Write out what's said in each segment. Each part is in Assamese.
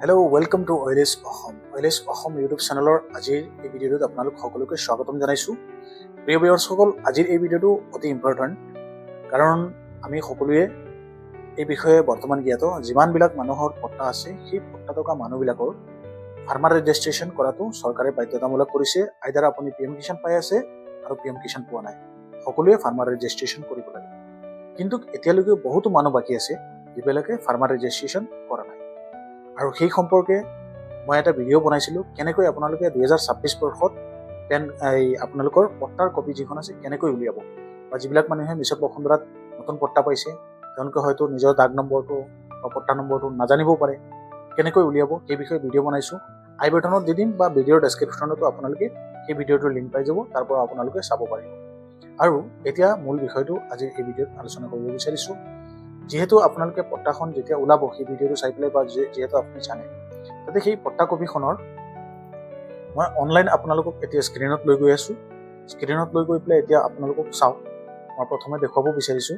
হেল্ল' ৱেলকাম টু অইলেছ অসম। অইলেছ অসম ইউটিউব চেনেলৰ আজিৰ এই ভিডিঅ'টোত আপোনালোক সকলোকে স্বাগতম জনাইছোঁ। প্ৰিয় ভিউৱাৰ্ছসকল, আজিৰ এই ভিডিঅ'টো অতি ইম্পৰ্টেণ্ট, কাৰণ আমি সকলোৱে এই বিষয়ে বৰ্তমান জ্ঞাত। যিমানবিলাক মানুহৰ পট্টা আছে, সেই পট্টা থকা মানুহবিলাকৰ ফাৰ্মাৰ ৰেজিষ্ট্ৰেশ্যন কৰাটো চৰকাৰে বাধ্যতামূলক কৰিছে। আইদাৰ আপুনি পি এম কিষাণ পাই আছে আৰু পি এম কিষাণ পোৱা নাই, সকলোৱে ফাৰ্মাৰ ৰেজিষ্ট্ৰেশ্যন কৰিব লাগে। কিন্তু এতিয়ালৈকে বহুতো মানুহ বাকী আছে যিবিলাকে ফাৰ্মাৰ ৰেজিষ্ট্ৰেশ্যন কৰা নাই। আৰু সেই সম্পৰ্কে মই এটা ভিডিঅ' বনাইছিলোঁ, কেনেকৈ আপোনালোকে 2026 বৰ্ষত আপোনালোকৰ পট্টাৰ কপি যিখন আছে কেনেকৈ উলিয়াব, বা যিবিলাক মানুহে মিছন বসুন্ধৰাত নতুন পট্টা পাইছে তেওঁলোকে হয়তো নিজৰ দাগ নম্বৰটো বা পট্টা নম্বৰটো নাজানিবও পাৰে, কেনেকৈ উলিয়াব সেই বিষয়ে ভিডিঅ' বনাইছোঁ। আই বাটনত দি দিম বা ভিডিঅ'ৰ ডেছক্ৰিপশ্যনতো আপোনালোকে সেই ভিডিঅ'টোৰ লিংক পাই যাব, তাৰ পৰা আপোনালোকে চাব পাৰিব। আৰু এতিয়া মূল বিষয়টো আজি এই ভিডিঅ'ত আলোচনা কৰিব বিচাৰিছোঁ। যিহেতু আপোনালোকে পট্টাখন যেতিয়া ওলাব, সেই ভিডিঅ'টো চাই পেলাই বা যিহেতু আপুনি জানে, তাতে সেই পট্টা কপিখনৰ মই অনলাইন আপোনালোকক এতিয়া স্ক্ৰীণত লৈ গৈ আছোঁ। স্ক্ৰীণত লৈ গৈ পেলাই এতিয়া আপোনালোকক চাওক। মই প্ৰথমে দেখুৱাব বিচাৰিছোঁ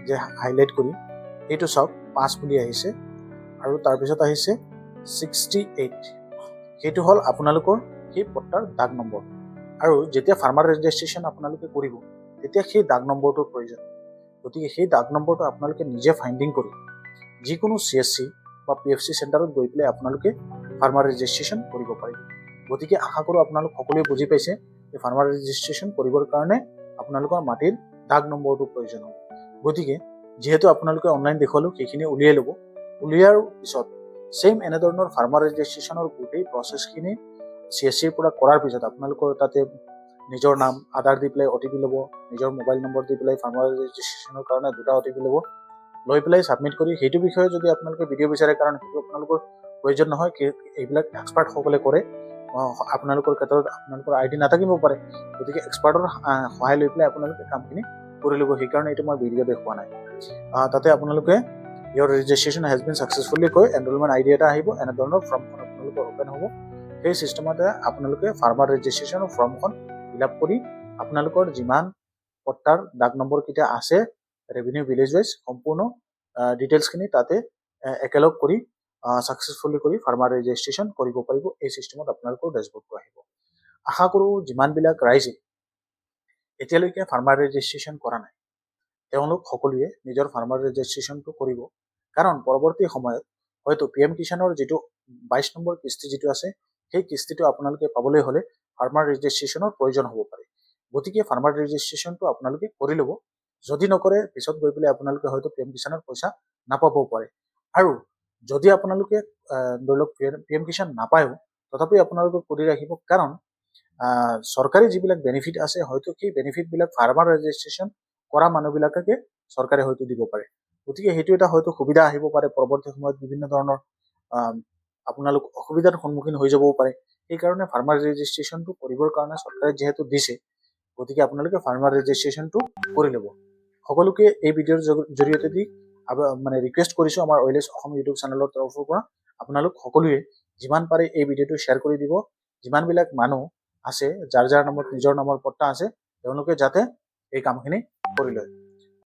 যে হাইলাইট কৰি এইটো চাওক, 5 বুলি আহিছে আৰু তাৰপিছত আহিছে 68। সেইটো হ'ল আপোনালোকৰ সেই পট্টাৰ দাগ নম্বৰ। আৰু যেতিয়া ফাৰ্মাৰ ৰেজিষ্ট্ৰেশ্যন আপোনালোকে কৰিব, তেতিয়া সেই দাগ নম্বৰটোৰ প্ৰয়োজন। গতিকে সেই দাগ নম্বৰটো আপোনালোকে নিজে ফাইণ্ডিং কৰি যিকোনো CSC বা PFC চেণ্টাৰত গৈ পেলাই আপোনালোকে ফাৰ্মাৰ ৰেজিষ্ট্ৰেশ্যন কৰিব পাৰিব। গতিকে আশা কৰোঁ আপোনালোক সকলোৱে বুজি পাইছে যে ফাৰ্মাৰ ৰেজিষ্ট্ৰেশ্যন কৰিবৰ কাৰণে আপোনালোকৰ মাটিৰ দাগ নম্বৰটো প্ৰয়োজন হ'ব। গতিকে যিহেতু আপোনালোকে অনলাইন দেখুৱালোঁ, সেইখিনি উলিয়াই ল'ব। উলিয়াৰ পিছত ছেইম এনেধৰণৰ ফাৰ্মাৰ ৰেজিষ্ট্ৰেশ্যনৰ গোটেই প্ৰচেছখিনি CSCৰ পৰা কৰাৰ পিছত আপোনালোকৰ তাতে নিজৰ নাম, আধাৰ দি পেলাই OTP ল'ব, নিজৰ মোবাইল নম্বৰ দি পেলাই ফাৰ্মাৰ ৰেজিষ্ট্ৰেশ্যনৰ কাৰণে 2টা OTP ল'ব, লৈ পেলাই ছাবমিট কৰি সেইটো বিষয়ে যদি আপোনালোকে ভিডিঅ' বিচাৰে, কাৰণ সেইটো আপোনালোকৰ প্ৰয়োজন নহয়, এইবিলাক এক্সপাৰ্টসকলে কৰে। আপোনালোকৰ ক্ষেত্ৰত আপোনালোকৰ ID নাথাকিব পাৰে, গতিকে এক্সপাৰ্টৰ সহায় লৈ পেলাই আপোনালোকে কামখিনি কৰি ল'ব। সেইকাৰণে এইটো মই ভিডিঅ' দেখুওৱা নাই। তাতে আপোনালোকে ইয়ৰ ৰেজিষ্ট্ৰেশ্যন হেজ বিন ছাকচেছফুলি কৈ এনৰলমেণ্ট ID এটা আহিব, এনেধৰণৰ ফৰ্মখন আপোনালোকৰ অ'পেন হ'ব। সেই ছিষ্টেমতে আপোনালোকে ফাৰ্মাৰ ৰেজিষ্ট্ৰেশ্যনৰ ফৰ্মখন ফিল আপ কৰি আপোনালোকৰ যিমান পট্টাৰ দাগ নম্বৰকেইটা আছে ৰেভিনিউ ভিলেজ ৱাইজ সম্পূৰ্ণ ডিটেইলছখিনি তাতে একেলগ কৰি ছাকচেছফুলি কৰি ফাৰ্মাৰ ৰেজিষ্ট্ৰেশ্যন কৰিব পাৰিব। এই ছিষ্টেমত আপোনালোকৰ ডেছবৰ্ডটো আহিব। আশা কৰোঁ যিমানবিলাক ৰাইজে এতিয়ালৈকে ফাৰ্মাৰ ৰেজিষ্ট্ৰেশ্যন কৰা নাই, তেওঁলোক সকলোৱে নিজৰ ফাৰ্মাৰ ৰেজিষ্ট্ৰেশ্যনটো কৰিব, কাৰণ পৰৱৰ্তী সময়ত হয়তো PM কিষাণৰ যিটো 22 নম্বৰ কিস্তি যিটো আছে, সেই কিস্তিটো আপোনালোকে পাবলৈ হ'লে ফাৰ্মাৰ ৰেজিষ্ট্ৰেশ্যনৰ প্ৰয়োজন হ'ব পাৰে। গতিকে ফাৰ্মাৰ ৰেজিষ্ট্ৰেশ্যনটো আপোনালোকে কৰি ল'ব। যদি নকৰে, পিছত গৈ পেলাই আপোনালোকে হয়তো PM কিষাণৰ পইচা নাপাবও পাৰে। আৰু যদি আপোনালোকে ধৰি লওক PM কিষাণ নাপায়ো, তথাপি আপোনালোকে কৰি ৰাখিব, কাৰণ চৰকাৰী যিবিলাক বেনিফিট আছে, হয়তো সেই বেনিফিটবিলাক ফাৰ্মাৰ ৰেজিষ্ট্ৰেশ্যন কৰা মানুহবিলাকে চৰকাৰে হয়তো দিব পাৰে। গতিকে সেইটো এটা হয়তো সুবিধা আহিব পাৰে। পৰৱৰ্তী সময়ত বিভিন্ন ধৰণৰ আপোনালোক অসুবিধাৰ সন্মুখীন হৈ যাবও পাৰে। সেইকাৰণে ফাৰ্মাৰ ৰেজিষ্ট্ৰেশ্যনটো কৰিবৰ কাৰণে চৰকাৰে যিহেতু দিছে, গতিকে আপোনালোকে ফাৰ্মাৰ ৰেজিষ্ট্ৰেশ্যনটো কৰি ল'ব। সকলোকে এই ভিডিঅ'ৰ জৰিয়তে দি মানে ৰিকুৱেষ্ট কৰিছোঁ আমাৰ অইলেছ অসম ইউটিউব চেনেলৰ তৰফৰ পৰা, আপোনালোক সকলোৱে যিমান পাৰে এই ভিডিঅ'টো শ্বেয়াৰ কৰি দিব। যিমানবিলাক মানুহ আছে যাৰ নামত নিজৰ নামৰ পট্টা আছে, তেওঁলোকে যাতে এই কামখিনি কৰি লয়।